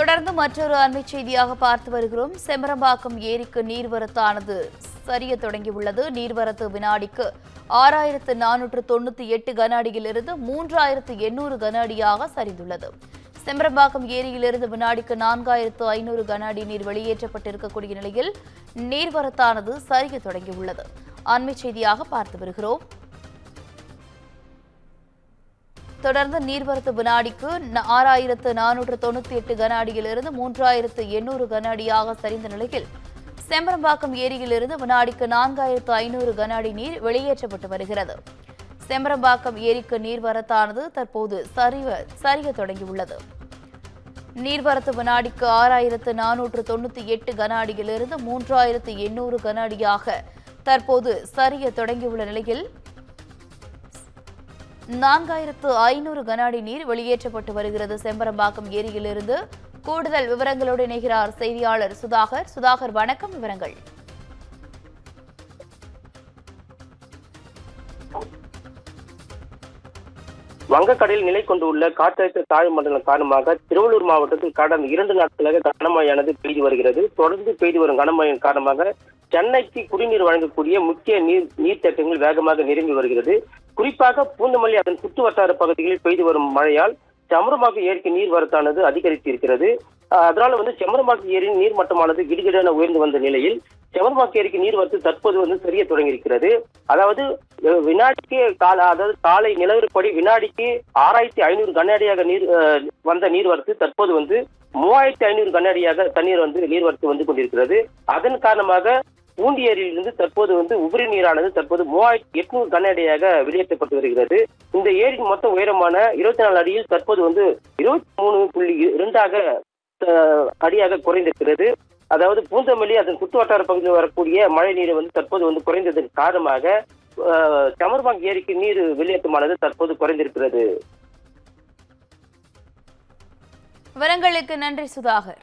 தொடர்ந்து மற்றொரு அண்மை செய்தியாக பார்த்து வருகிறோம். செம்பரம்பாக்கம் ஏரிக்கு நீர்வரத்தானது சரிய தொடங்கியுள்ளது. நீர்வரத்து வினாடிக்கு 6498 கன அடியிலிருந்து 3800 கன அடியாக சரிந்துள்ளது. செம்பரம்பாக்கம் ஏரியிலிருந்து வினாடிக்கு 4500 கன அடி நீர் வெளியேற்றப்பட்டிருக்கக்கூடிய நிலையில் நீர்வரத்தானது சரிய தொடங்கியுள்ளது. அண்மை செய்தியாக பார்த்து வருகிறோம். தொடர்ந்து நீர்வரத்து வினாடிக்கு 6498 கன அடியிலிருந்து 3800 கன அடியாக சரிந்த நிலையில் செம்பரம்பாக்கம் ஏரியிலிருந்து வினாடிக்கு 4500 கன அடி நீர் வெளியேற்றப்பட்டு வருகிறது. செம்பரம்பாக்கம் ஏரிக்கு நீர்வரத்தானது தற்போது சரிய தொடங்கியுள்ளது. நீர்வரத்து வினாடிக்கு 6498 கன அடியிலிருந்து 3800 கன அடியாக தற்போது சரிய தொடங்கியுள்ள நிலையில் 4500 கன அடி நீர் வெளியேற்றப்பட்டு வருகிறது. செம்பரம்பாக்கம் ஏரியிலிருந்து கூடுதல் விவரங்களோடு இணைகிறார் செய்தியாளர் சுதாகர். சுதாகர், வணக்கம். விவரங்கள். வங்கக்கடலில் நிலை கொண்டுள்ள காற்றழுத்த தாழ்வு மண்டலம் காரணமாக திருவள்ளூர் மாவட்டத்தில் கடந்த 2 நாட்களாக கனமழையானது பெய்து வருகிறது. தொடர்ந்து பெய்து வரும் கனமழையின் காரணமாக சென்னைக்கு குடிநீர் வழங்கக்கூடிய முக்கிய நீர்த்தேக்கங்கள் வேகமாக நிரம்பி வருகிறது. குறிப்பாக பூந்தமல்லி அதன் சுற்று வட்டார பகுதிகளில் பெய்து வரும் மழையால் செம்பரம்பாக்கம் ஏரிக்கு நீர்வரத்தானது அதிகரித்து இருக்கிறது. அதனால செம்பரம்பாக்கம் ஏரியின் நீர்மட்டமானது கிடுகிடென உயர்ந்து வந்த நிலையில் செம்பரம்பாக்கம் ஏரிக்கு நீர்வரத்து தற்போது சரிய தொடங்கி இருக்கிறது. அதாவது வினாடிக்கு காலை நிலவரப்படி வினாடிக்கு 6500 கன அடியாக வந்த நீர்வரத்து தற்போது 3500 கன அடியாக தண்ணீர் நீர்வரத்து வந்து கொண்டிருக்கிறது. அதன் காரணமாக பூண்டி ஏரியிலிருந்து தற்போது உபரி நீரானது தற்போது 3800 கன அடியாக வெளியேற்றப்பட்டு வருகிறது. இந்த ஏரியின் மொத்த உயரமான 24 அடியில் தற்போது 23.2 அடியாக குறைந்திருக்கிறது. அதாவது பூந்தமல்லி அதன் சுற்றுவட்டார பகுதியில் வரக்கூடிய மழை நீர் தற்போது குறைந்ததன் காரணமாக செம்பரம்பாக்கம் ஏரிக்கு நீர் வெளியேற்றமானது தற்போது குறைந்திருக்கிறது. விவரங்களுக்கு நன்றி சுதாகர்.